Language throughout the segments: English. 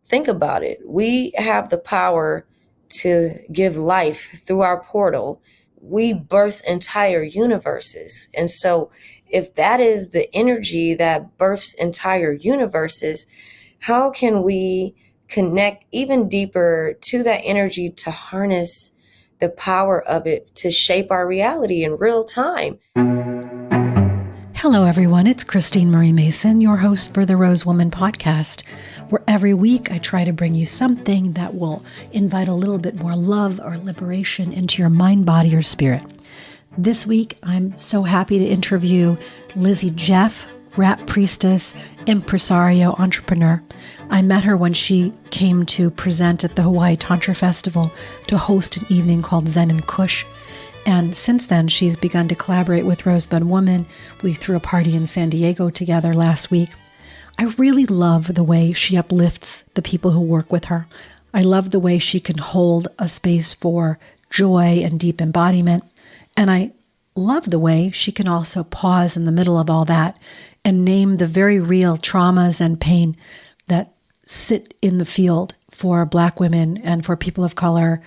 think about it. We have the power to give life through our portal. We birth entire universes. And so if that is the energy that births entire universes, how can we connect even deeper to that energy to harness the power of it to shape our reality in real time? Hello, everyone. It's Christine Marie Mason, your host for the Rose Woman podcast, where every week I try to bring you something that will invite a little bit more love or liberation into your mind, body, or spirit. This week, I'm so happy to interview Lizzy Jeff, rap priestess, impresario, entrepreneur. I met her when she came to present at the Hawaii Tantra Festival to host an evening called Zen and Kush. And since then, she's begun to collaborate with Rosebud Woman. We threw a party in San Diego together last week. I really love the way she uplifts the people who work with her. I love the way she can hold a space for joy and deep embodiment. And I love the way she can also pause in the middle of all that and name the very real traumas and pain that sit in the field for Black women and for people of color,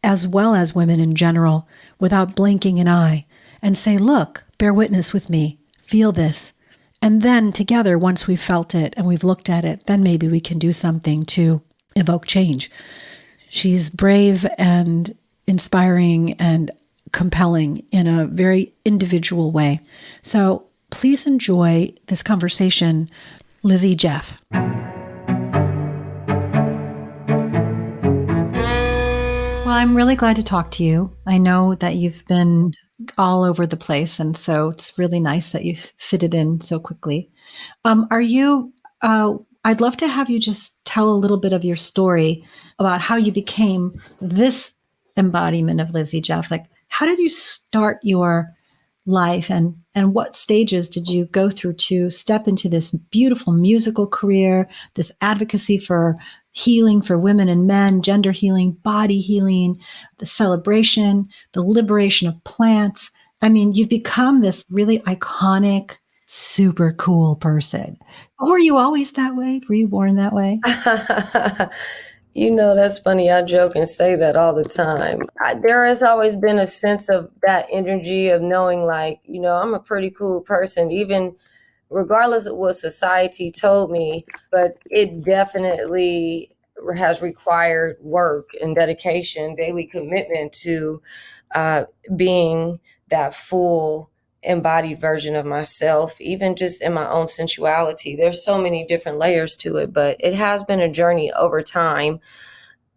as well as women in general, without blinking an eye, and say, look, bear witness with me, feel this. And then together, once we've felt it and we've looked at it, then maybe we can do something to evoke change. She's brave and inspiring and compelling in a very individual way. So please enjoy this conversation, Lizzy Jeff. Well, I'm really glad to talk to you. I know that you've been all over the place, and so it's really nice that you've fitted in so quickly. I'd love to have you just tell a little bit of your story about how you became this embodiment of Lizzy Jeff. Like, how did you start your life, and what stages did you go through to step into this beautiful musical career, this advocacy for healing for women and men, gender healing, body healing, the celebration, the liberation of plants? I mean, you've become this really iconic, super cool person. Were you always that way? Were you born that way? You know, that's funny. I joke and say that all the time. There has always been a sense of that energy of knowing, like, you know, I'm a pretty cool person, even regardless of what society told me. But it definitely has required work and dedication, daily commitment to being that full embodied version of myself, even just in my own sensuality. There's so many different layers to it, but it has been a journey over time.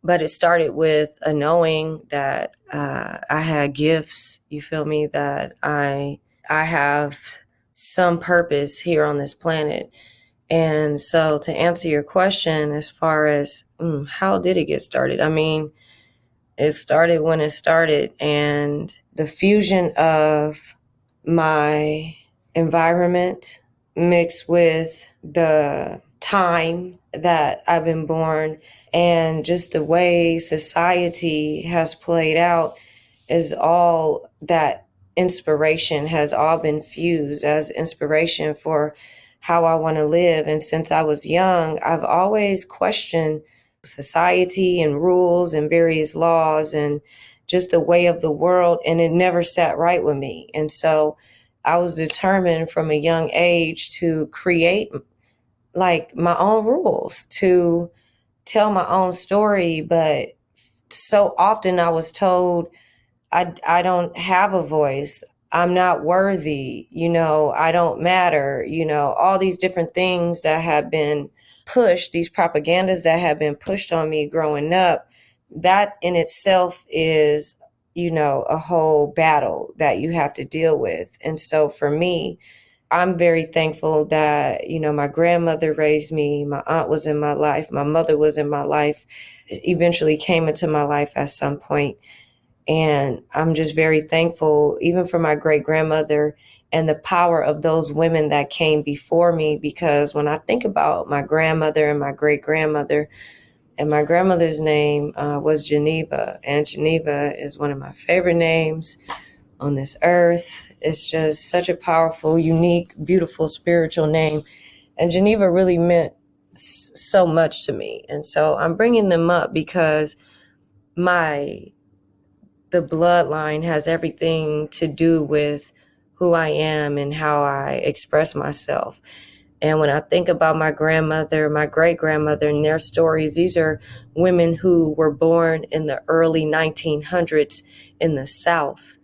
But it started with a knowing that I had gifts, you feel me, that I have some purpose here on this planet. And so to answer your question, as far as how did it get started? I mean, it started when it started, and the fusion of my environment mixed with the time that I've been born and just the way society has played out is all that inspiration has all been fused as inspiration for how I want to live. And since I was young, I've always questioned society and rules and various laws and just the way of the world, and it never sat right with me. And so I was determined from a young age to create like my own rules, to tell my own story. But so often I was told I don't have a voice. I'm not worthy, you know, I don't matter, you know, all these different things that have been pushed, these propagandas that have been pushed on me growing up. That in itself is, you know, a whole battle that you have to deal with. And so for me, I'm very thankful that, you know, my grandmother raised me, my aunt was in my life, my mother was in my life, eventually came into my life at some point. And I'm just very thankful, even for my great grandmother and the power of those women that came before me, because when I think about my grandmother and my great grandmother, and my grandmother's name was Geneva, and Geneva is one of my favorite names on this earth. It's just such a powerful, unique, beautiful, spiritual name. And Geneva really meant so much to me. And so I'm bringing them up because the bloodline has everything to do with who I am and how I express myself. And when I think about my grandmother, my great grandmother, and their stories, these are women who were born in the early 1900s in the South.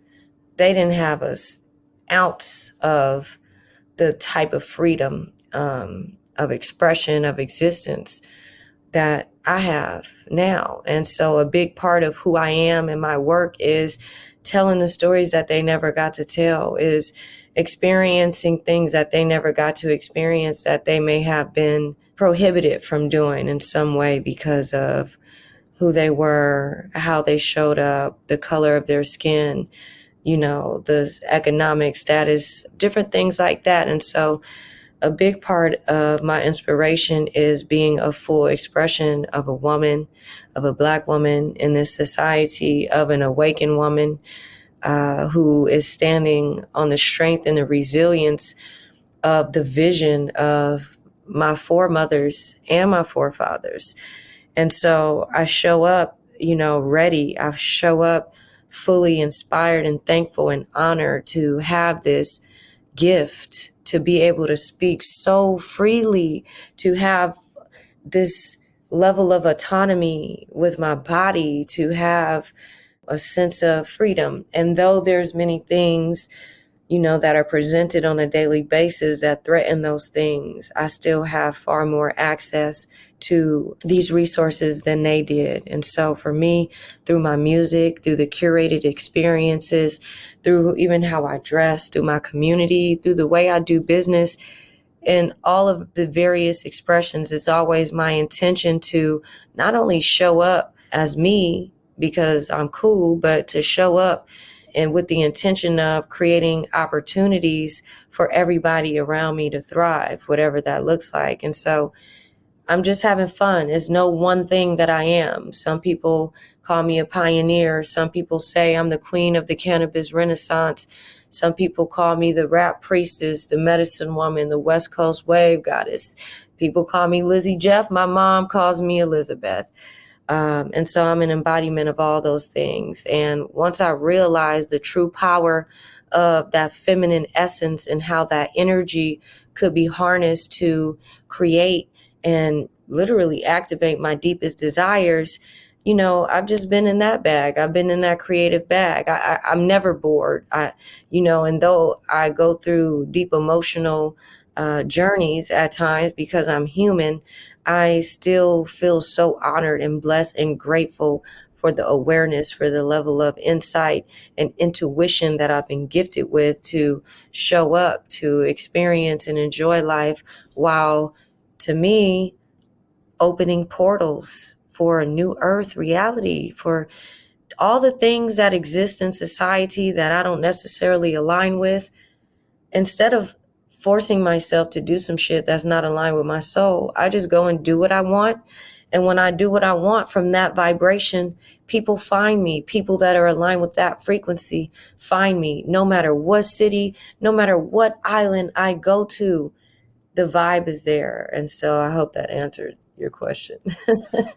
They didn't have an ounce of the type of freedom, of expression, of existence that I have now. And so a big part of who I am and my work is telling the stories that they never got to tell, is experiencing things that they never got to experience that they may have been prohibited from doing in some way because of who they were, how they showed up, the color of their skin, the economic status, different things like that. And so a big part of my inspiration is being a full expression of a woman, of a Black woman in this society, of an awakened woman who is standing on the strength and the resilience of the vision of my foremothers and my forefathers. And so I show up, ready. I show up fully inspired and thankful and honored to have this gift, to be able to speak so freely, to have this level of autonomy with my body, to have a sense of freedom. And though there's many things, that are presented on a daily basis that threaten those things, I still have far more access to these resources than they did. And so for me, through my music, through the curated experiences, through even how I dress, through my community, through the way I do business, and all of the various expressions, it's always my intention to not only show up as me because I'm cool, but to show up and with the intention of creating opportunities for everybody around me to thrive, whatever that looks like. And so I'm just having fun. There's no one thing that I am. Some people call me a pioneer. Some people say I'm the queen of the cannabis renaissance. Some people call me the rap priestess, the medicine woman, the West Coast wave goddess. People call me Lizzy Jeff. My mom calls me Elizabeth. And so I'm an embodiment of all those things. And once I realized the true power of that feminine essence and how that energy could be harnessed to create and literally activate my deepest desires, I've just been in that bag. I've been in that creative bag. I'm never bored. And though I go through deep emotional journeys at times because I'm human, I still feel so honored and blessed and grateful for the awareness, for the level of insight and intuition that I've been gifted with to show up, to experience and enjoy life, while to me, opening portals for a new earth reality, for all the things that exist in society that I don't necessarily align with. Instead of forcing myself to do some shit that's not aligned with my soul, I just go and do what I want. And when I do what I want from that vibration, people find me. People that are aligned with that frequency find me. No matter what city, no matter what island I go to, the vibe is there. And so I hope that answered your question.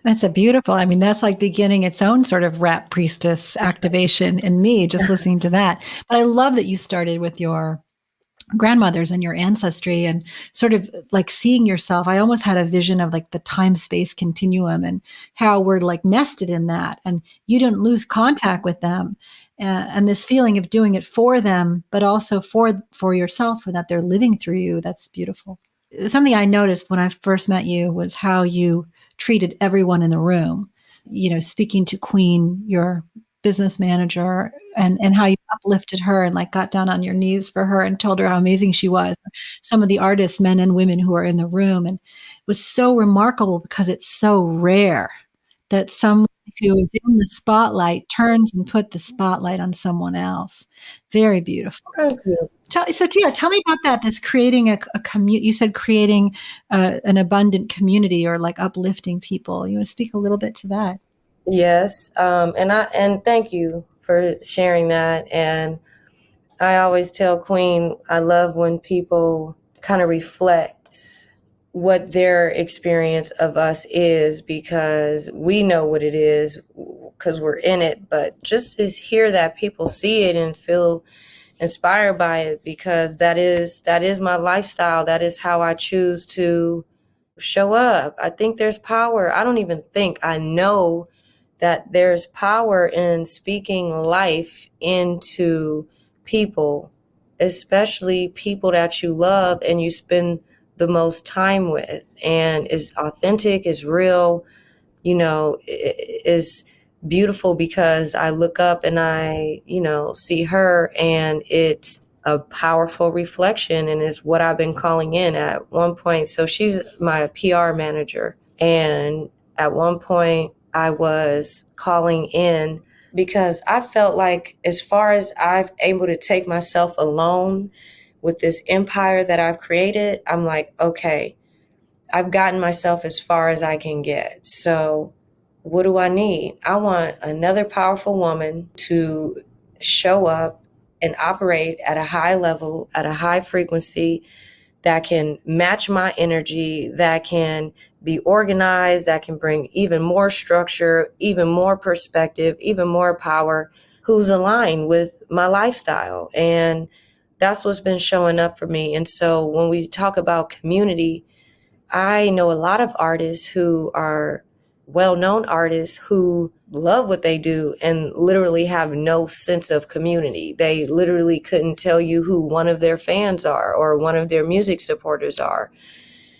That's a beautiful, that's like beginning its own sort of rap priestess activation in me, just listening to that. But I love that you started with your grandmothers and your ancestry and sort of like seeing yourself. I almost had a vision of like the time space continuum and how we're like nested in that, and you didn't lose contact with them, and this feeling of doing it for them, but also for yourself, for that they're living through you. That's beautiful. Something I noticed when I first met you was how you treated everyone in the room, speaking to Queen, your business manager, and how you uplifted her and like got down on your knees for her and told her how amazing she was. Some of the artists, men and women who are in the room, and it was so remarkable because it's so rare that someone who is in the spotlight turns and put the spotlight on someone else. Very beautiful. Thank you. So Tia, tell me about that. This creating a community. You said creating an abundant community, or like uplifting people. You want to speak a little bit to that? Yes. And thank you for sharing that. And I always tell Queen, I love when people kind of reflect what their experience of us is, because we know what it is because we're in it, but just to hear that people see it and feel inspired by it, because that is my lifestyle. That is how I choose to show up. I think there's power. I don't even think, I know that there's power in speaking life into people, especially people that you love and you spend the most time with, and is authentic, is real, is beautiful, because I look up and I, see her, and it's a powerful reflection, and is what I've been calling in at one point. So she's my PR manager. And at one point I was calling in because I felt like, as far as I've able to take myself alone with this empire that I've created, I'm like, okay, I've gotten myself as far as I can get. So what do I need? I want another powerful woman to show up and operate at a high level, at a high frequency, that can match my energy, that can be organized, that can bring even more structure, even more perspective, even more power, who's aligned with my lifestyle. And that's what's been showing up for me. And so when we talk about community, I know a lot of artists who are well-known artists who love what they do and literally have no sense of community. They literally couldn't tell you who one of their fans are or one of their music supporters are.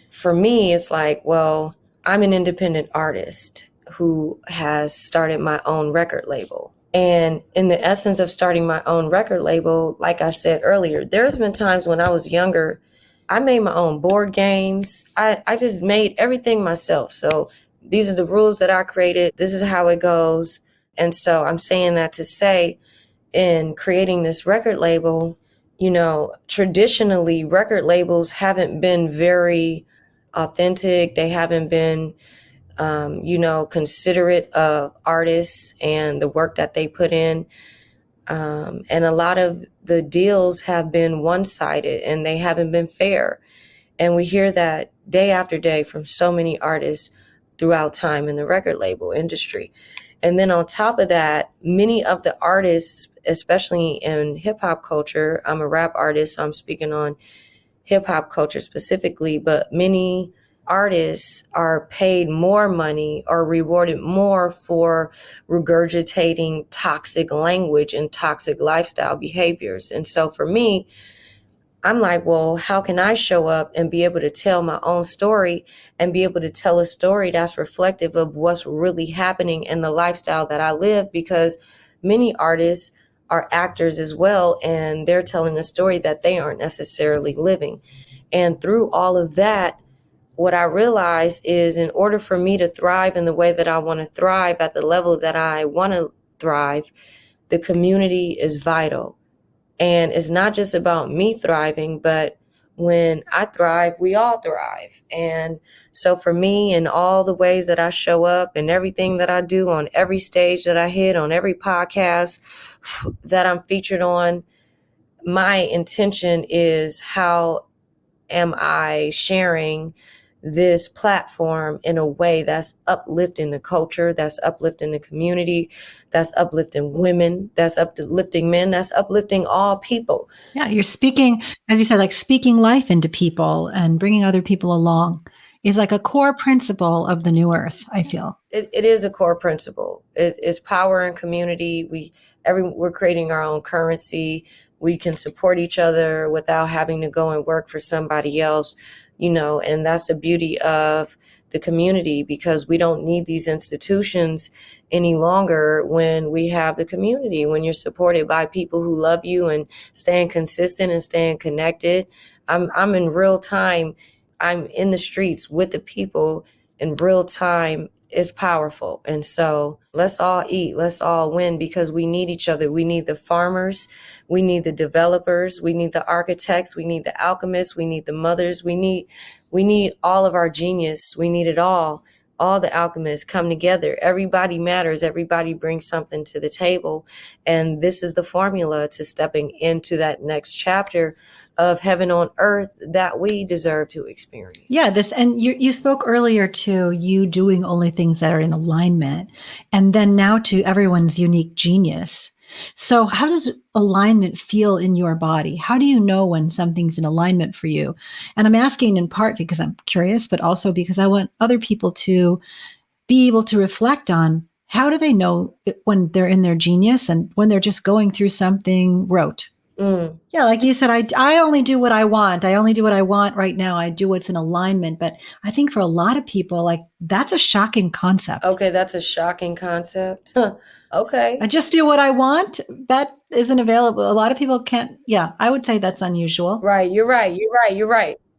For me, it's like, well, I'm an independent artist who has started my own record label. And in the essence of starting my own record label, like I said earlier, there's been times when I was younger, I made my own board games. I just made everything myself. So these are the rules that I created. This is how it goes. And so I'm saying that to say, in creating this record label, traditionally record labels haven't been very authentic. They haven't been, considerate of artists and the work that they put in. And a lot of the deals have been one-sided and they haven't been fair. And we hear that day after day from so many artists throughout time in the record label industry. And then on top of that, many of the artists, especially in hip hop culture, I'm a rap artist, so I'm speaking on hip hop culture specifically, but many artists are paid more money or rewarded more for regurgitating toxic language and toxic lifestyle behaviors. And so for me, I'm like, well, how can I show up and be able to tell my own story and be able to tell a story that's reflective of what's really happening in the lifestyle that I live? Because many artists are actors as well, and they're telling a story that they aren't necessarily living. And through all of that, what I realized is, in order for me to thrive in the way that I want to thrive at the level that I want to thrive, the community is vital. And it's not just about me thriving, but when I thrive, we all thrive. And so for me, in all the ways that I show up and everything that I do, on every stage that I hit, on every podcast that I'm featured on, my intention is, how am I sharing this platform in a way that's uplifting the culture, that's uplifting the community, that's uplifting women, that's uplifting men, that's uplifting all people. Yeah, you're speaking, as you said, like speaking life into people and bringing other people along is like a core principle of the new earth, I feel. It is a core principle. It's power and community. We're creating our own currency. We can support each other without having to go and work for somebody else, and that's the beauty of the community, because we don't need these institutions any longer when we have the community, when you're supported by people who love you and staying consistent and staying connected. I'm in real time. I'm in the streets with the people in real time. Is powerful. And so let's all eat, let's all win, because we need each other. We need the farmers, we need the developers, we need the architects, we need the alchemists, we need the mothers, we need all of our genius. We need it all all the alchemists come together. Everybody matters. Everybody brings something to the table. And this is the formula to stepping into that next chapter of heaven on earth that we deserve to experience. Yeah, and you spoke earlier to you doing only things that are in alignment, and then now to everyone's unique genius. So how does alignment feel in your body? How do you know when something's in alignment for you? And I'm asking in part because I'm curious, but also because I want other people to be able to reflect on how do they know when they're in their genius and when they're just going through something rote. Yeah, like you said, I only do what I want. I only do what I want right now. I do what's in alignment. But I think for a lot of people, like that's a shocking concept. Okay, that's a shocking concept. Okay. I just do what I want. That isn't available. A lot of people can't. Yeah, I would say that's unusual. Right. You're right.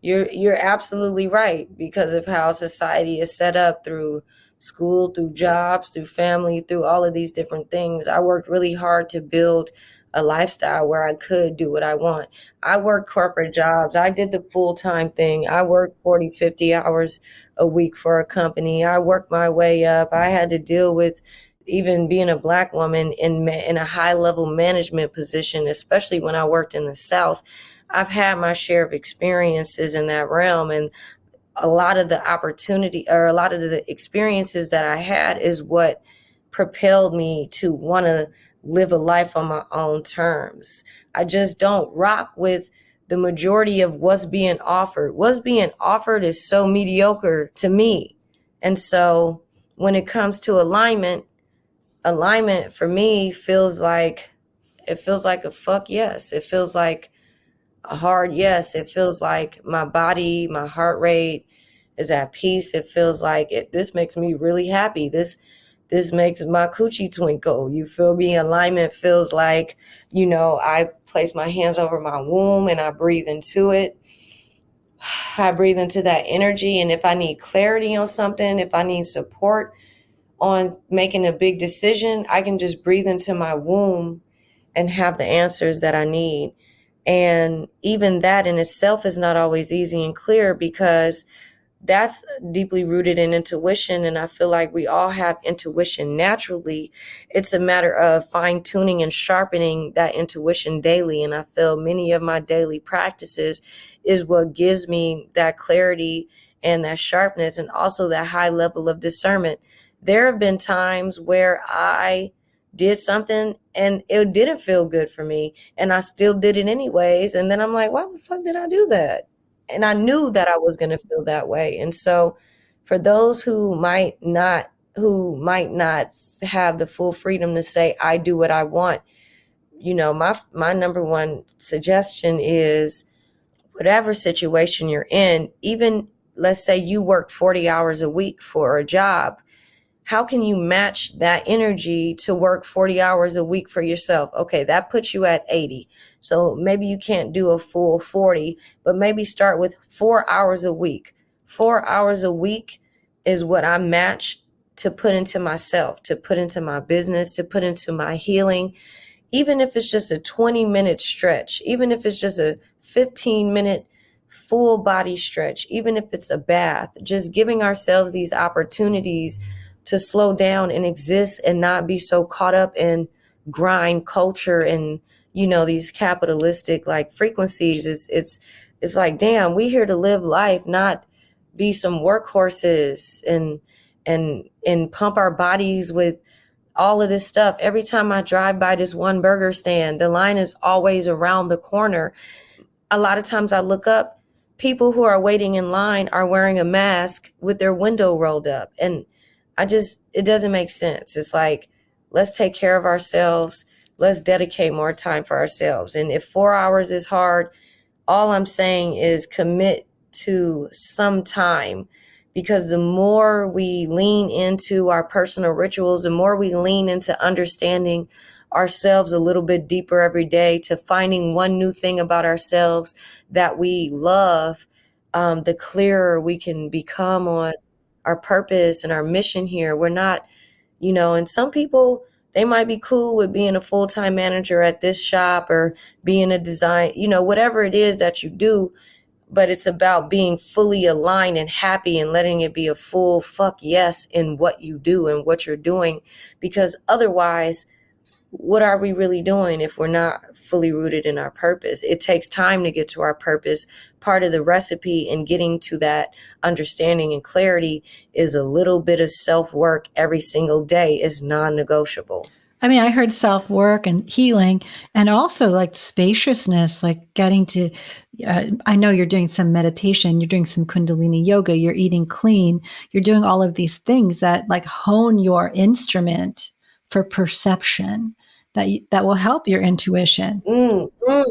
You're absolutely right because of how society is set up through school, through jobs, through family, through all of these different things. I worked really hard to build a lifestyle where I could do what I want. I worked corporate jobs. I did the full-time thing. I worked 40, 50 hours a week for a company. I worked my way up. I had to deal with even being a Black woman in a high-level management position, especially when I worked in the South. I've had my share of experiences in that realm, and a lot of the opportunity or a lot of the experiences that I had is what propelled me to want to live a life on my own terms. I just don't rock with the majority of what's being offered. What's being offered is so mediocre to me. And so when it comes to alignment for me feels like a fuck yes. It feels like a hard yes. It feels like my body, my heart rate is at peace. It feels like this makes me really happy. This makes my coochie twinkle. You feel me? Alignment feels like, I place my hands over my womb and I breathe into it. I breathe into that energy. And if I need clarity on something, if I need support on making a big decision, I can just breathe into my womb and have the answers that I need. And even that in itself is not always easy and clear because that's deeply rooted in intuition. And I feel like we all have intuition naturally. It's a matter of fine tuning and sharpening that intuition daily. And I feel many of my daily practices is what gives me that clarity and that sharpness and also that high level of discernment. There have been times where I did something and it didn't feel good for me and I still did it anyways. And then I'm like, why the fuck did I do that? And I knew that I was going to feel that way. And so for those who might not have the full freedom to say, I do what I want, my number one suggestion is whatever situation you're in, even let's say you work 40 hours a week for a job, how can you match that energy to work 40 hours a week for yourself? Okay, that puts you at 80. So maybe you can't do a full 40, but maybe start with 4 hours a week. 4 hours a week is what I match to put into myself, to put into my business, to put into my healing. Even if it's just a 20-minute stretch, even if it's just a 15-minute full body stretch, even if it's a bath, just giving ourselves these opportunities to slow down and exist and not be so caught up in grind culture and, these capitalistic like frequencies. It's like, damn, we here to live life, not be some workhorses and pump our bodies with all of this stuff. Every time I drive by this one burger stand, the line is always around the corner. A lot of times I look up, people who are waiting in line are wearing a mask with their window rolled up. And it doesn't make sense. It's like, let's take care of ourselves. Let's dedicate more time for ourselves. And if 4 hours is hard, all I'm saying is commit to some time, because the more we lean into our personal rituals, the more we lean into understanding ourselves a little bit deeper every day, to finding one new thing about ourselves that we love, the clearer we can become on our purpose and our mission here. We're not, and some people, they might be cool with being a full-time manager at this shop or being a design, whatever it is that you do. but it's about being fully aligned and happy and letting it be a full fuck yes in what you do and what you're doing. Because otherwise, what are we really doing if we're not fully rooted in our purpose? It takes time to get to our purpose. Part of the recipe in getting to that understanding and clarity is a little bit of self-work every single day is non-negotiable. I mean, I heard self-work and healing, and also like spaciousness, like getting to, I know you're doing some meditation, you're doing some Kundalini yoga, you're eating clean, you're doing all of these things that like hone your instrument for perception that will help your intuition.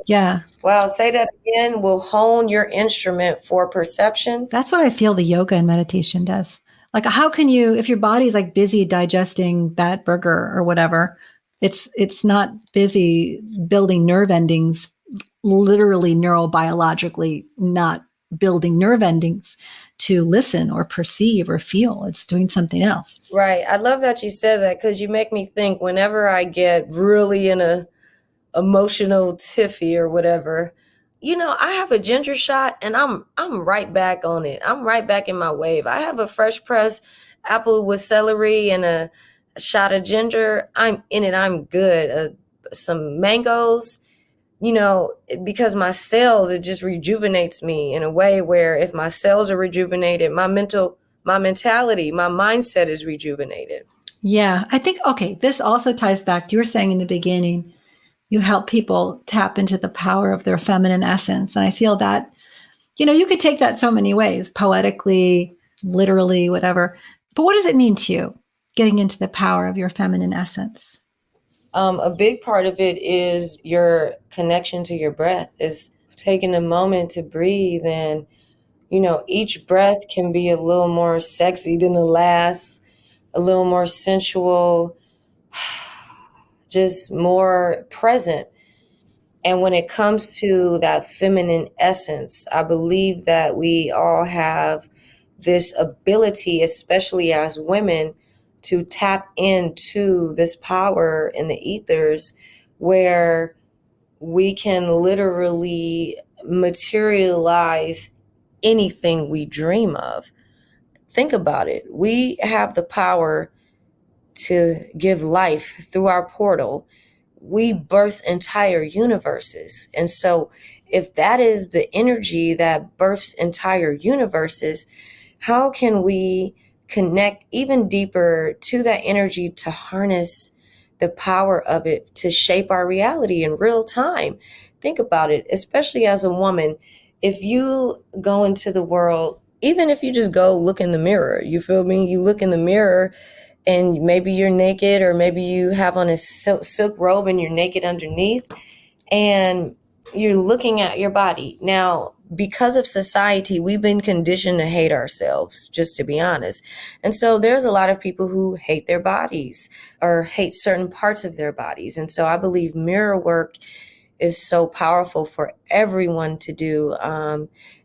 Yeah. Wow, say that again. Will hone your instrument for perception. That's what I feel the yoga and meditation does. Like, how can you, if your body's like busy digesting that burger or whatever, it's not busy building nerve endings, literally neurobiologically not building nerve endings to listen or perceive or feel. It's doing something else. Right. I love that you said that, because you make me think whenever I get really in a emotional tiffy or whatever, I have a ginger shot and I'm right back on it. I'm right back in my wave. I have a fresh pressed apple with celery and a shot of ginger. I'm in it. I'm good. Some mangoes, because my cells, it just rejuvenates me in a way where if my cells are rejuvenated, my mentality, my mindset is rejuvenated. Yeah. I think, okay, this also ties back to you were saying in the beginning, you help people tap into the power of their feminine essence. And I feel that, you could take that so many ways, poetically, literally, whatever. But what does it mean to you, getting into the power of your feminine essence? A big part of it is your connection to your breath, is taking a moment to breathe. And, each breath can be a little more sexy than the last, a little more sensual, just more present. And when it comes to that feminine essence, I believe that we all have this ability, especially as women, to tap into this power in the ethers where we can literally materialize anything we dream of. Think about it. We have the power to give life through our portal. We birth entire universes. And so if that is the energy that births entire universes, how can we connect even deeper to that energy to harness the power of it to shape our reality in real time? Think about it, especially as a woman. If you go into the world, even if you just go look in the mirror, you feel me? You look in the mirror and maybe you're naked, or maybe you have on a silk robe and you're naked underneath, and you're looking at your body. Now, because of society, we've been conditioned to hate ourselves, just to be honest. And so there's a lot of people who hate their bodies or hate certain parts of their bodies. And so I believe mirror work is so powerful for everyone to do,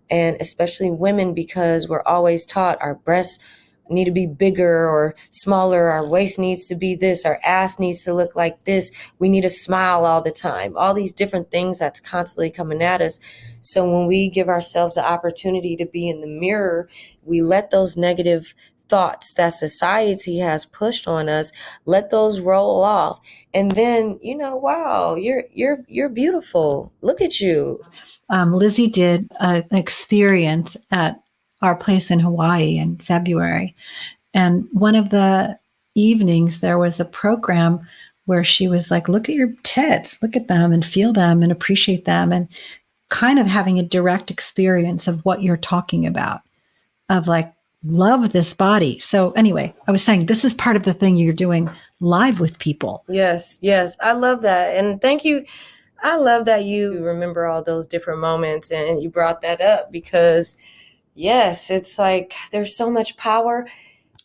and especially women, because we're always taught our breasts need to be bigger or smaller, our waist needs to be this, our ass needs to look like this, we need to smile all the time, all these different things that's constantly coming at us. So when we give ourselves the opportunity to be in the mirror, we let those negative thoughts that society has pushed on us, let those roll off, and then wow, you're beautiful, look at you. Lizzy did an experience at our place in Hawaii in February. And one of the evenings, there was a program where she was like, look at your tits, look at them and feel them and appreciate them, and kind of having a direct experience of what you're talking about, of like, love this body. So anyway, I was saying this is part of the thing you're doing live with people. Yes. I love that. And thank you. I love that you remember all those different moments and you brought that up, because yes, it's like there's so much power.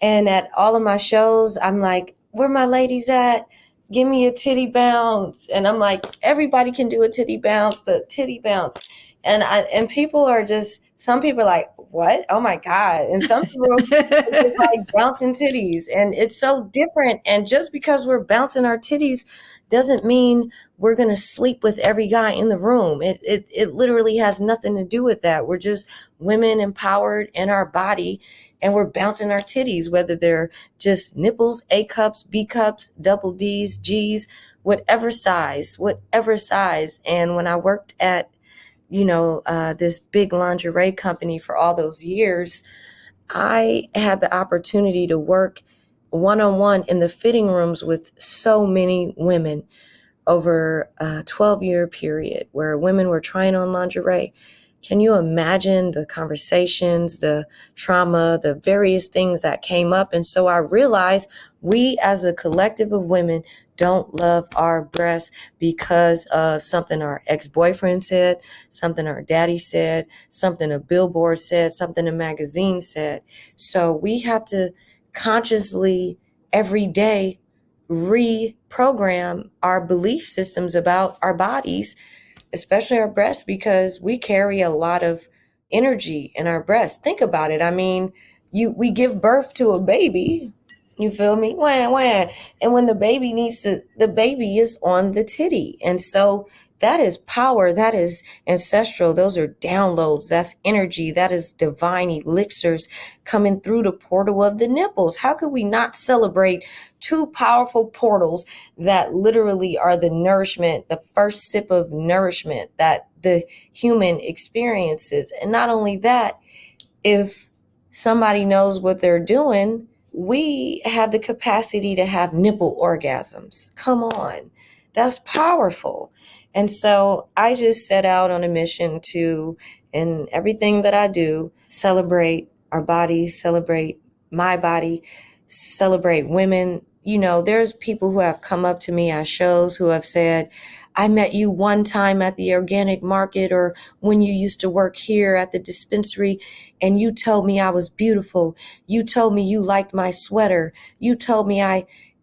And at all of my shows, I'm like, where my ladies at? Give me a titty bounce. And I'm like, everybody can do a titty bounce, but titty bounce. And people are just, some people are like, what? Oh my God. And some people are just like bouncing titties. And it's so different. And just because we're bouncing our titties doesn't mean we're going to sleep with every guy in the room. It literally has nothing to do with that. We're just women empowered in our body, and we're bouncing our titties, whether they're just nipples, A cups, B cups, double D's, G's, whatever size, whatever size. And when I worked at, this big lingerie company for all those years, I had the opportunity to work one-on-one in the fitting rooms with so many women over a 12-year period where women were trying on lingerie. Can you imagine the conversations, the trauma, the various things that came up? And so I realized we as a collective of women don't love our breasts because of something our ex-boyfriend said, something our daddy said, something a billboard said, something a magazine said. So we have to consciously every day reprogram our belief systems about our bodies, especially our breasts, because we carry a lot of energy in our breasts. Think about it. I mean, we give birth to a baby. You feel me? Wah, wah. And when the baby the baby is on the titty. And so that is power. That is ancestral. Those are downloads. That's energy. That is divine elixirs coming through the portal of the nipples. How could we not celebrate two powerful portals that literally are the nourishment, the first sip of nourishment that the human experiences? And not only that, if somebody knows what they're doing, we have the capacity to have nipple orgasms. Come on, that's powerful. And so I just set out on a mission to, in everything that I do, celebrate our bodies, celebrate my body, celebrate women. There's people who have come up to me at shows who have said, I met you one time at the organic market, or when you used to work here at the dispensary, and you told me I was beautiful. You told me you liked my sweater. You told me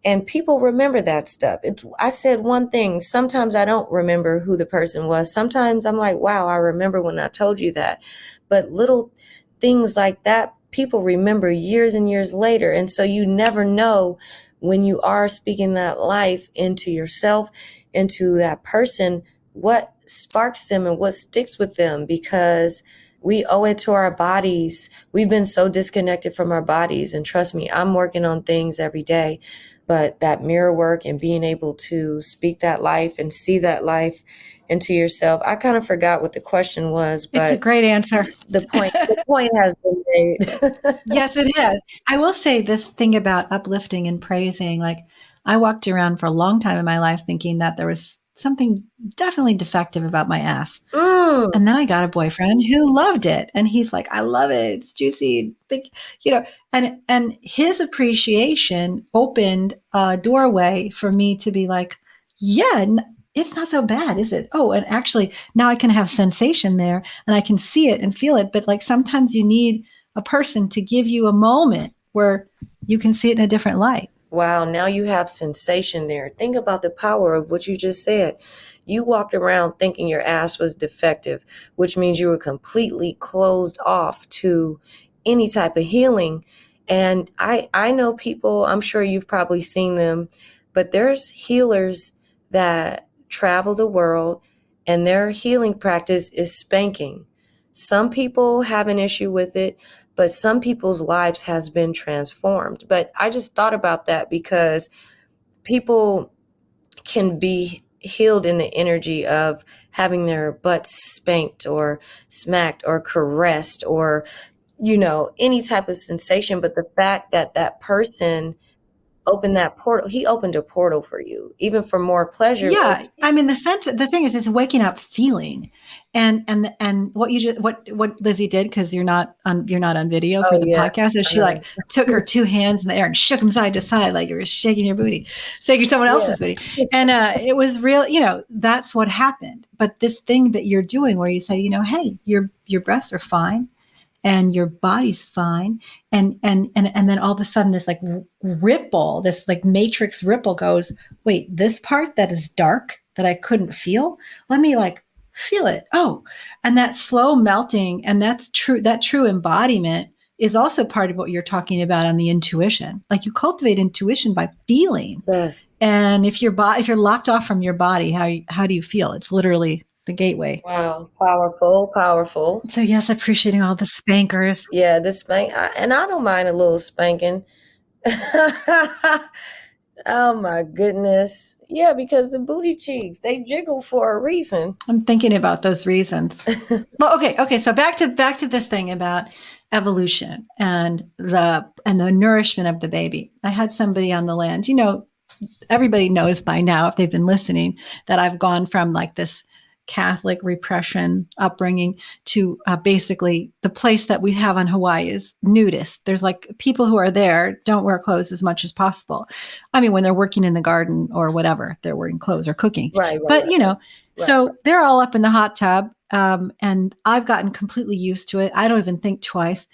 and people remember that stuff. I said one thing. Sometimes I don't remember who the person was. Sometimes I'm like, wow, I remember when I told you that. But little things like that, people remember years and years later. And so you never know when you are speaking that life into yourself, into that person, what sparks them and what sticks with them, because we owe it to our bodies. We've been so disconnected from our bodies. And trust me, I'm working on things every day, but that mirror work and being able to speak that life and see that life into yourself. I kind of forgot what the question was, but it's a great answer. The point has been made. Yes, it has. I will say this thing about uplifting and praising. Like, I walked around for a long time in my life thinking that there was something definitely defective about my ass. And then I got a boyfriend who loved it. And he's like, I love it. It's juicy. And his appreciation opened a doorway for me to be like, yeah, it's not so bad, is it? Oh, and actually now I can have sensation there and I can see it and feel it. But like, sometimes you need a person to give you a moment where you can see it in a different light. Wow, now you have sensation there. Think about the power of what you just said. You walked around thinking your ass was defective, which means you were completely closed off to any type of healing. And I know people, I'm sure you've probably seen them, but there's healers that travel the world and their healing practice is spanking. Some people have an issue with it, but some people's lives has been transformed. But I just thought about that because people can be healed in the energy of having their butts spanked or smacked or caressed or, any type of sensation. But the fact that that person opened that portal, he opened a portal for you, even for more pleasure. Yeah. I mean, the thing is, it's waking up feeling. And what Lizzy did, because you're not on video for the podcast, is she like took her two hands in the air and shook them side to side, like you were shaking your booty, shaking someone else's booty. And it was real, that's what happened. But this thing that you're doing where you say, hey, your breasts are fine and your body's fine. And then all of a sudden this like ripple, this like matrix ripple goes, wait, this part that is dark that I couldn't feel, let me like feel it. Oh, and that slow melting, and that's true. That true embodiment is also part of what you're talking about on the intuition. Like you cultivate intuition by feeling. Yes. And if you're locked off from your body, how do you feel? It's literally the gateway. Wow. Powerful, powerful. So yes, appreciating all the spankers. Yeah, the spank, and I don't mind a little spanking. Oh my goodness. Yeah, because the booty cheeks, they jiggle for a reason. I'm thinking about those reasons. Well, okay. So back to this thing about evolution and the nourishment of the baby. I had somebody on the land. You know, everybody knows by now, if they've been listening, that I've gone from like this Catholic repression upbringing to basically the place that we have on Hawaii is nudist. There's like people who are there don't wear clothes as much as possible. I mean, when they're working in the garden or whatever, they're wearing clothes or cooking. Right. But, you know, so they're all up in the hot tub. And I've gotten completely used to it. I don't even think twice.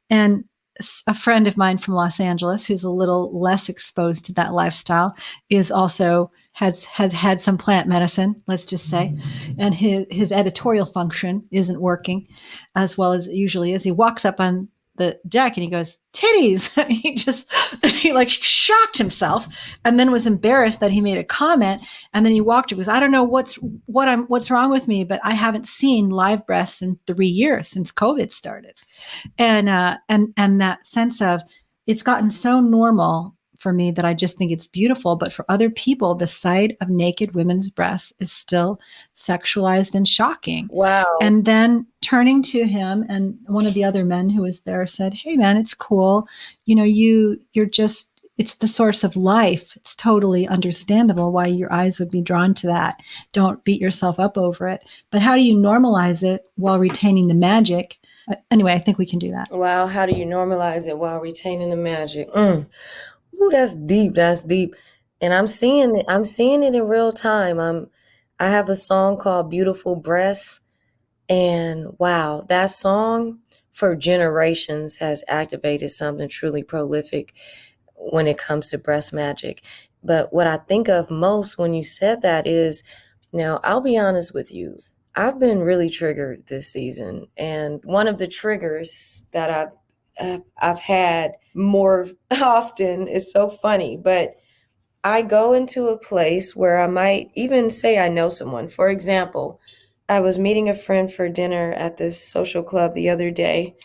And a friend of mine from Los Angeles, who's a little less exposed to that lifestyle, is also has had some plant medicine, let's just say, and his editorial function isn't working as well as it usually is. He walks up on the deck and he goes, "Titties!" he like shocked himself, and then was embarrassed that he made a comment. And then he walked. He goes, "I don't know what's wrong with me, but I haven't seen live breasts in 3 years since COVID started." And that sense of it's gotten so normal for me that I just think it's beautiful. But for other people, the sight of naked women's breasts is still sexualized and shocking. Wow. And then turning to him, and one of the other men who was there said, "Hey man, it's cool. You know, you're just, it's the source of life. It's totally understandable why your eyes would be drawn to that. Don't beat yourself up over it. But how do you normalize it while retaining the magic?" Anyway, I think we can do that. Wow. How do you normalize it while retaining the magic? Ooh, that's deep. That's deep. And I'm seeing it in real time. I have a song called Beautiful Breasts. And wow, that song for generations has activated something truly prolific when it comes to breast magic. But what I think of most when you said that is, now I'll be honest with you, I've been really triggered this season. And one of the triggers that I've had more often is so funny, but I go into a place where I might even say I know someone. For example, I was meeting a friend for dinner at this social club the other day.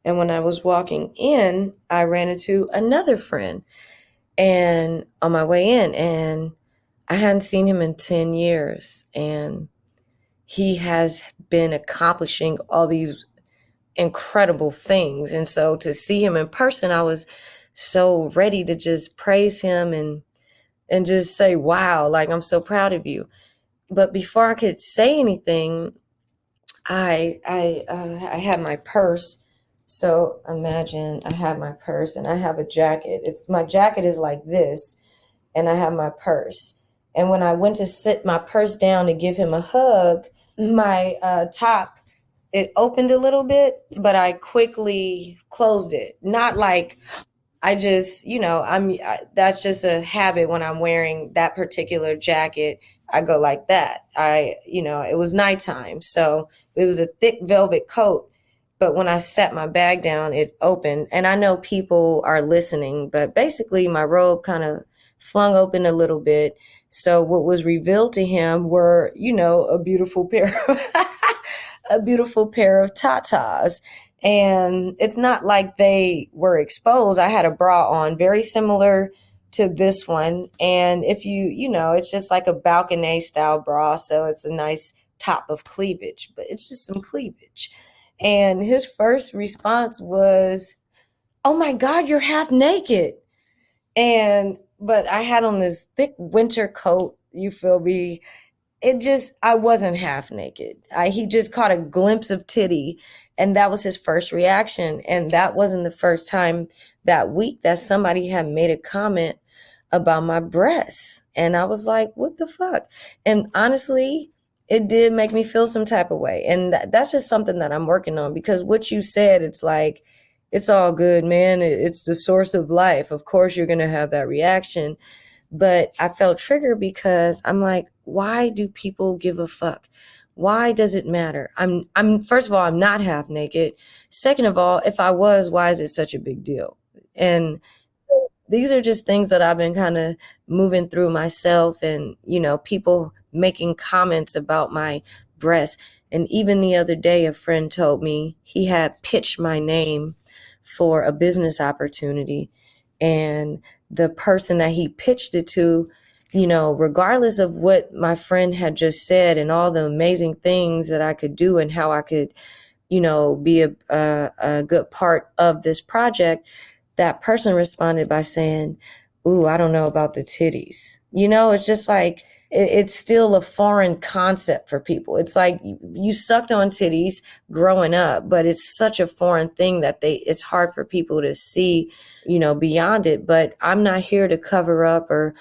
And when I was walking in, I ran into another friend and on my way in, and I hadn't seen him in 10 years. And he has been accomplishing all these incredible things. And so to see him in person, I was so ready to just praise him and just say, wow, like, I'm so proud of you. But before I could say anything, I had my purse. So imagine I have my purse and I have a jacket. My jacket is like this, and I have my purse. And when I went to sit my purse down to give him a hug, my top, it opened a little bit, but I quickly closed it. Not like I just, that's just a habit when I'm wearing that particular jacket. I go like that. It was nighttime, so it was a thick velvet coat. But when I set my bag down, it opened. And I know people are listening, but basically my robe kind of flung open a little bit. So what was revealed to him were, a beautiful pair of tatas. And it's not like they were exposed. I had a bra on very similar to this one. And if it's just like a balcony style bra. So it's a nice top of cleavage, but it's just some cleavage. And his first response was, "Oh my God, you're half naked." But I had on this thick winter coat, you feel me? I wasn't half naked. He just caught a glimpse of titty, and that was his first reaction. And that wasn't the first time that week that somebody had made a comment about my breasts. And I was like, what the fuck? And honestly, it did make me feel some type of way. And that's just something that I'm working on, because what you said, it's like, it's all good, man. It's the source of life. Of course, you're going to have that reaction. But I felt triggered because I'm like, why do people give a fuck? why does it matter? I'm first of all, I'm not half naked. Second of all, if I was, why is it such a big deal? And these are just things that I've been kind of moving through myself, and, people making comments about my breasts. And even the other day, a friend told me he had pitched my name for a business opportunity. And the person that he pitched it to, regardless of what my friend had just said and all the amazing things that I could do and how I could, be a good part of this project, that person responded by saying, "Ooh, I don't know about the titties." It's just like, it's still a foreign concept for people. It's like you sucked on titties growing up, but it's such a foreign thing that it's hard for people to see, beyond it. But I'm not here to cover up or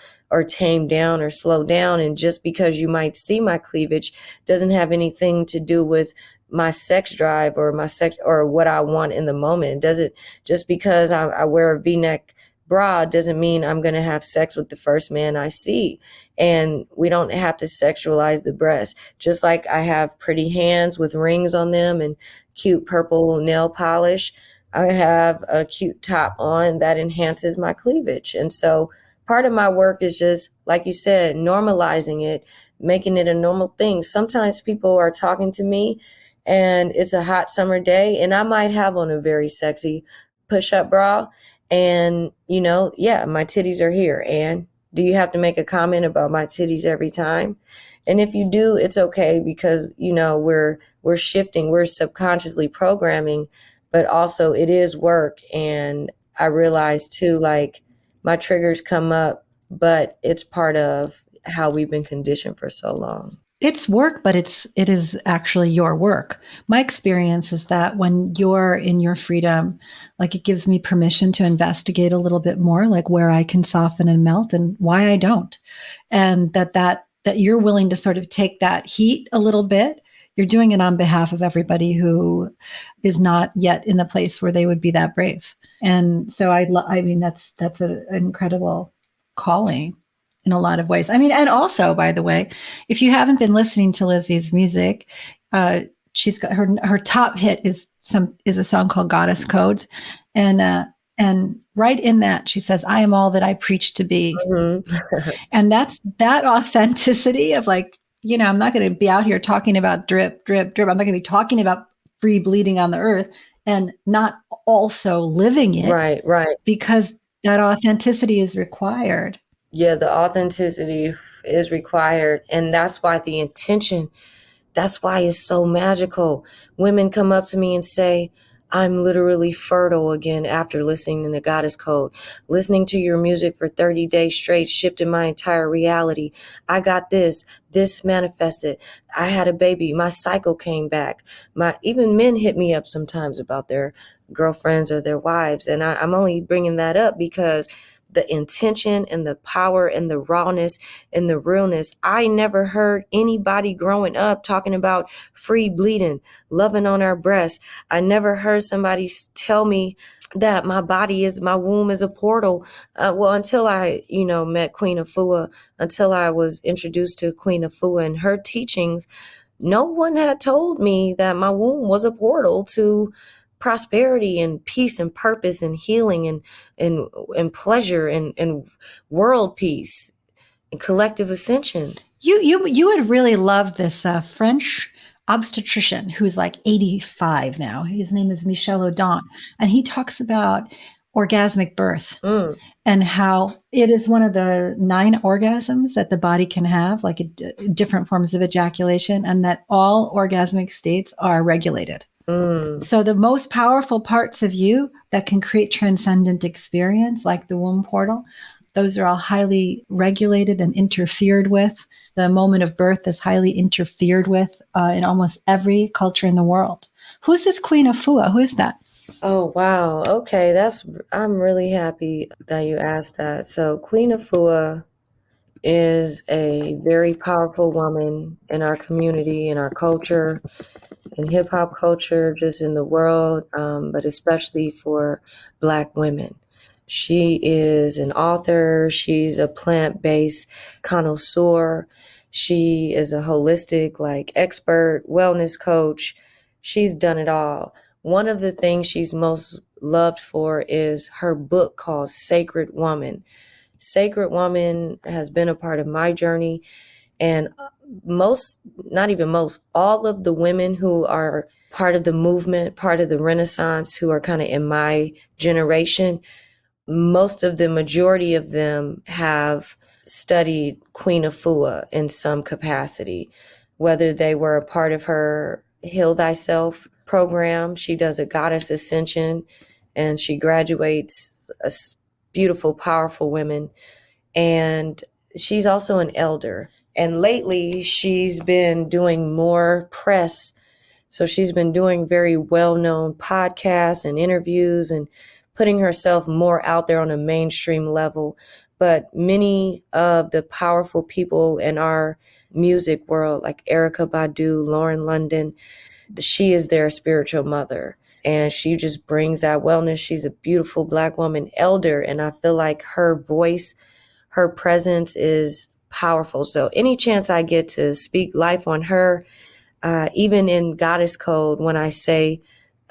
tame down or slow down. And just because you might see my cleavage doesn't have anything to do with my sex drive or my sex or what I want in the moment. It doesn't, just because I wear a V-neck bra doesn't mean I'm going to have sex with the first man I see. And we don't have to sexualize the breast. Just like I have pretty hands with rings on them and cute purple nail polish, I have a cute top on that enhances my cleavage. And so part of my work is just, like you said, normalizing it, making it a normal thing. Sometimes people are talking to me and it's a hot summer day and I might have on a very sexy push-up bra, and my titties are here. And do you have to make a comment about my titties every time? And if you do, it's okay, because we're shifting, we're subconsciously programming, but also it is work. And I realize too, like, my triggers come up, but it's part of how we've been conditioned for so long. It's work, but it is actually your work. My experience is that when you're in your freedom, like, it gives me permission to investigate a little bit more, like where I can soften and melt and why I don't. And that you're willing to sort of take that heat a little bit. You're doing it on behalf of everybody who is not yet in the place where they would be that brave. And so I mean, that's an incredible calling in a lot of ways. I mean, and also, by the way, if you haven't been listening to Lizzy's music, she's got her top hit is a song called Goddess Codes. And right in that, she says, "I am all that I preach to be." Mm-hmm. And that's that authenticity of, like, I'm not going to be out here talking about drip, drip, drip. I'm not going to be talking about free bleeding on the earth and not also living it. Right. Because that authenticity is required. Yeah, the authenticity is required. And that's why the intention, that's why it's so magical. Women come up to me and say, "I'm literally fertile again after listening to Goddess Code. Listening to your music for 30 days straight shifted my entire reality. I got this manifested. I had a baby. My cycle came back." Even men hit me up sometimes about their girlfriends or their wives. And I'm only bringing that up because the intention and the power and the rawness and the realness. I never heard anybody growing up talking about free bleeding, loving on our breasts. I never heard somebody tell me that my womb is a portal. Until I, met Queen Afua, until I was introduced to Queen Afua and her teachings, no one had told me that my womb was a portal to prosperity and peace and purpose and healing and pleasure and world peace and collective ascension. You would really love this French obstetrician who's like 85 now. His name is Michel Audin, and he talks about orgasmic birth and how it is one of the 9 orgasms that the body can have, like different forms of ejaculation, and that all orgasmic states are regulated. So the most powerful parts of you that can create transcendent experience, like the womb portal, those are all highly regulated and interfered with. The moment of birth is highly interfered with in almost every culture in the world. Who's this Queen Afua? Who is that? Oh, wow. Okay, I'm really happy that you asked that. So Queen Afua is a very powerful woman in our community, in our culture, in hip hop culture, just in the world, but especially for Black women. She is an author. She's a plant-based connoisseur. She is a holistic, like, expert wellness coach. She's done it all. One of the things she's most loved for is her book called Sacred Woman. Sacred Woman has been a part of my journey, and not even most, all of the women who are part of the movement, part of the Renaissance, who are kind of in my generation, most of the majority of them have studied Queen Afua in some capacity, whether they were a part of her Heal Thyself program. She does a goddess ascension and she graduates beautiful, powerful women. And she's also an elder. And lately she's been doing more press. So she's been doing very well-known podcasts and interviews and putting herself more out there on a mainstream level. But many of the powerful people in our music world, like Erykah Badu, Lauren London, she is their spiritual mother. And she just brings that wellness. She's a beautiful Black woman elder. And I feel like her voice, her presence is powerful. So any chance I get to speak life on her, even in Goddess Code, when I say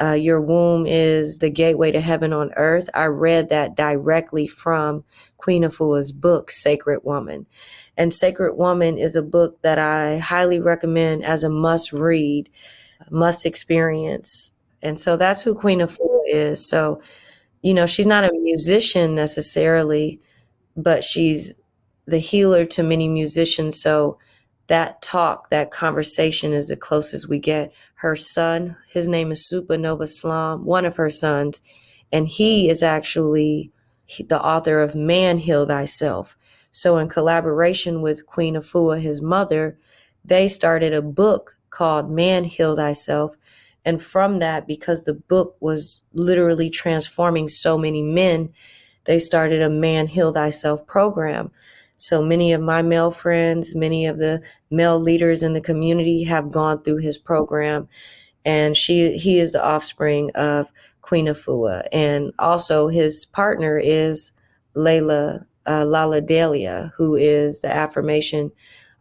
your womb is the gateway to heaven on earth, I read that directly from Queen Afua's book, Sacred Woman. And Sacred Woman is a book that I highly recommend as a must read, must experience. And so that's who Queen Afua is. So, she's not a musician necessarily, but she's the healer to many musicians. So that talk, that conversation is the closest we get. Her son, his name is Supernova Slum, one of her sons, and he is actually the author of Man Heal Thyself. So in collaboration with Queen Afua, his mother, they started a book called Man Heal Thyself. And from that, because the book was literally transforming so many men, they started a Man Heal Thyself program. So many of my male friends, many of the male leaders in the community have gone through his program. And he is the offspring of Queen Afua. And also his partner is Lala Delia, who is the affirmation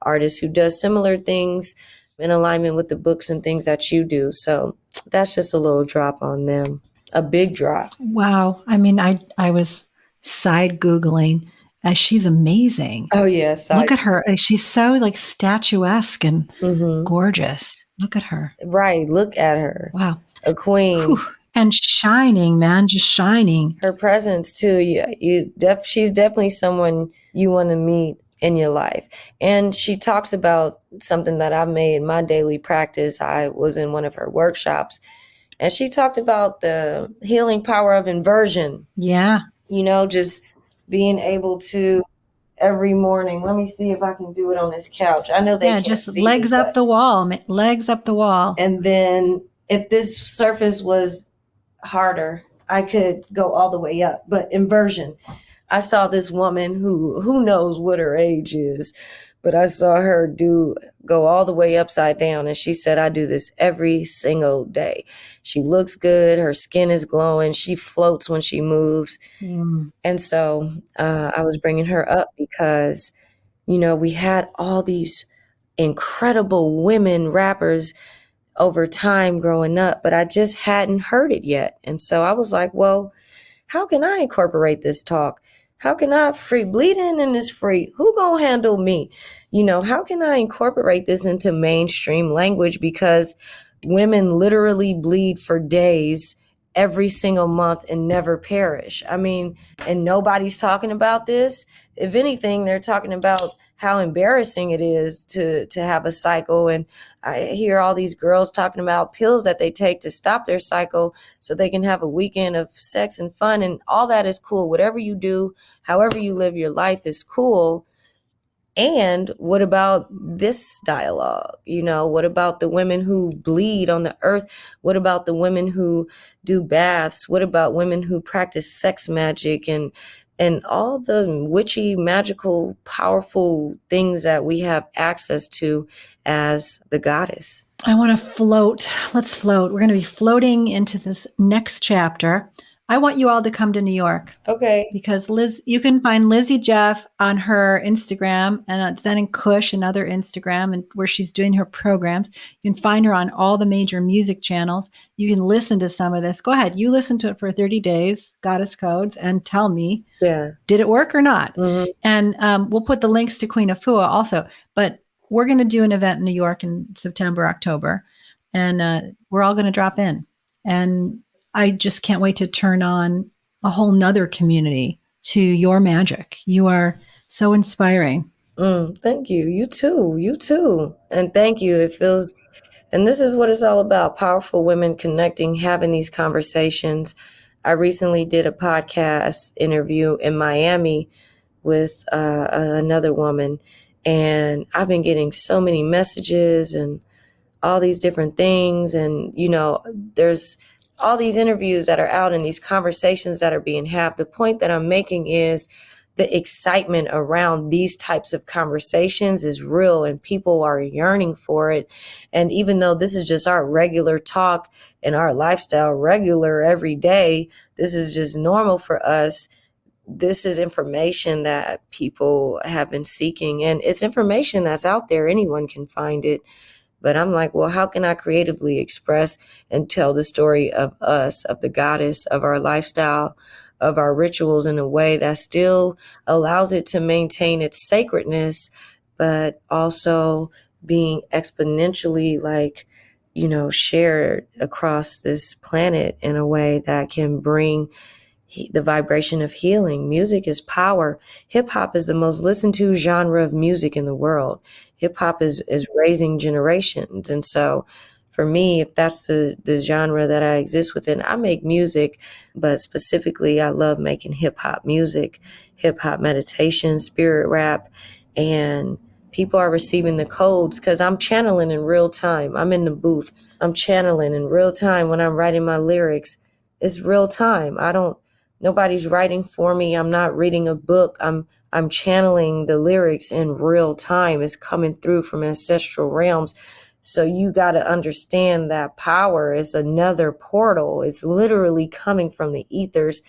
artist who does similar things in alignment with the books and things that you do. So that's just a little drop on them, a big drop. Wow. I mean, I was side Googling. She's amazing. Oh, yes. Look at her. She's so like statuesque and Mm-hmm. gorgeous. Look at her. Right. Look at her. Wow. A queen. Whew. And shining, man, just shining. Her presence too. She's definitely someone you want to meet in your life. And she talks about something that I've made my daily practice. I was in one of her workshops and she talked about the healing power of inversion. Yeah. Just being able to every morning. Let me see if I can do it on this couch. I know they can't just see legs me, up the wall, legs up the wall. And then if this surface was harder, I could go all the way up. But inversion, I saw this woman who knows what her age is, but I saw her go all the way upside down. And she said, I do this every single day. She looks good. Her skin is glowing. She floats when she moves. And so I was bringing her up because, we had all these incredible women rappers over time growing up, but I just hadn't heard it yet. And so I was like, well, how can I incorporate this talk? How can I bleeding in is free? Who gonna handle me? How can I incorporate this into mainstream language? Because women literally bleed for days every single month and never perish. I mean, and nobody's talking about this. If anything, they're talking about how embarrassing it is to have a cycle. And I hear all these girls talking about pills that they take to stop their cycle so they can have a weekend of sex and fun. And all that is cool. Whatever you do, however you live your life is cool. And what about this dialogue? What about the women who bleed on the earth? What about the women who do baths? What about women who practice sex magic and all the witchy, magical, powerful things that we have access to as the goddess? I want to float. Let's float. We're going to be floating into this next chapter I want you all to come to New York. Okay. Because you can find Lizzy Jeff on her Instagram and on Zen and Kush, another Instagram, and where she's doing her programs. You can find her on all the major music channels. You can listen to some of this. Go ahead. You listen to it for 30 days, Goddess Codes, and tell me, did it work or not? Mm-hmm. And we'll put the links to Queen Afua also. But we're going to do an event in New York in September, October, and we're all going to drop in. And I just can't wait to turn on a whole nother community to your magic. You are so inspiring. Thank you. You too. You too. And thank you. It feels, and this is what it's all about. Powerful women connecting, having these conversations. I recently did a podcast interview in Miami with another woman, and I've been getting so many messages and all these different things. And, there's all these interviews that are out and these conversations that are being had. The point that I'm making is the excitement around these types of conversations is real and people are yearning for it. And even though this is just our regular talk and our lifestyle, regular every day, this is just normal for us. This is information that people have been seeking, and it's information that's out there. Anyone can find it. But I'm like, well, how can I creatively express and tell the story of us, of the goddess, of our lifestyle, of our rituals in a way that still allows it to maintain its sacredness, but also being exponentially shared across this planet in a way that can bring the vibration of healing. Music is power. Hip hop is the most listened to genre of music in the world. Hip hop is raising generations. And so for me, if that's the genre that I exist within, I make music, but specifically I love making hip hop music, hip hop meditation, spirit rap, and people are receiving the codes because I'm channeling in real time. I'm in the booth. I'm channeling in real time when I'm writing my lyrics. It's real time. Nobody's writing for me. I'm not reading a book. I'm channeling the lyrics in real time. It's coming through from ancestral realms. So you got to understand that power is another portal. It's literally coming from the ethers.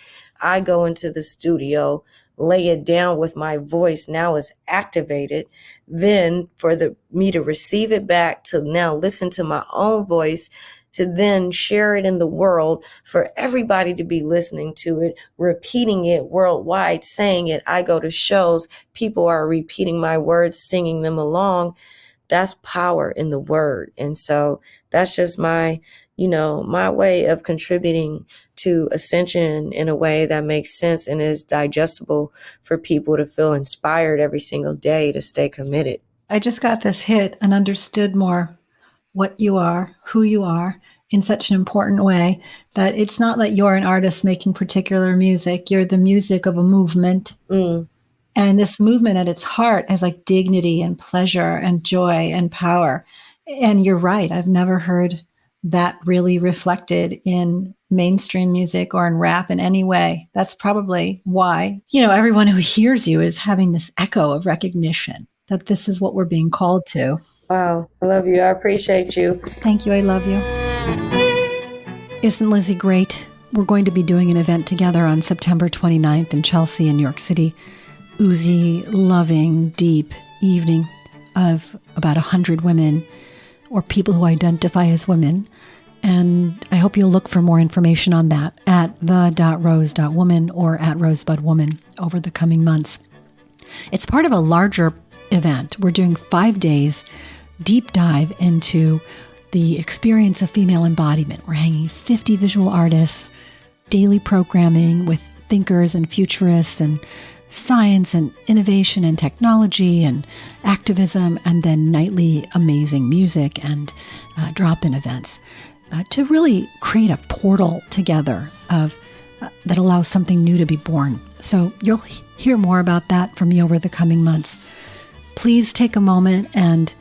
I go into the studio, lay it down with my voice. Now it's activated. Then for me to receive it back, to now listen to my own voice, to then share it in the world for everybody to be listening to it, repeating it worldwide, saying it. I go to shows, people are repeating my words, singing them along. That's power in the word. And so that's just my way of contributing to ascension in a way that makes sense and is digestible for people to feel inspired every single day to stay committed. I just got this hit and understood more what you are, who you are, in such an important way that it's not that you're an artist making particular music. You're the music of a movement. And this movement at its heart has like dignity and pleasure and joy and power. And you're right. I've never heard that really reflected in mainstream music or in rap in any way. That's probably why, everyone who hears you is having this echo of recognition that this is what we're being called to. Wow. I love you. I appreciate you. Thank you. I love you. Isn't Lizzy great? We're going to be doing an event together on September 29th in Chelsea in New York City. Oozy, loving, deep evening of about 100 women or people who identify as women. And I hope you'll look for more information on that at the.rose.woman or at rosebudwoman over the coming months. It's part of a larger event. We're doing 5 days, deep dive into the experience of female embodiment. We're hanging 50 visual artists, daily programming with thinkers and futurists and science and innovation and technology and activism, and then nightly amazing music and drop-in events to really create a portal together that allows something new to be born. So you'll hear more about that from me over the coming months. Please take a moment and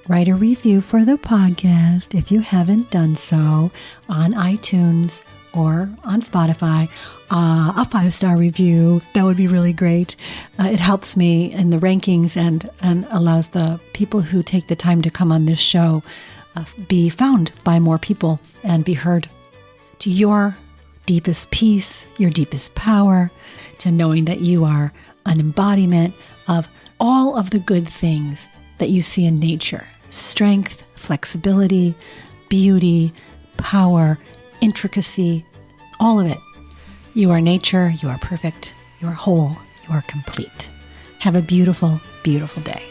write a review for the podcast if you haven't done so on iTunes or on Spotify. A 5-star review, that would be really great. It helps me in the rankings and allows the people who take the time to come on this show be found by more people and be heard. To your deepest peace, your deepest power, to knowing that you are an embodiment of all of the good things that you see in nature. Strength, flexibility, beauty, power, intricacy, all of it. You are nature, you are perfect, you are whole, you are complete. Have a beautiful, beautiful day.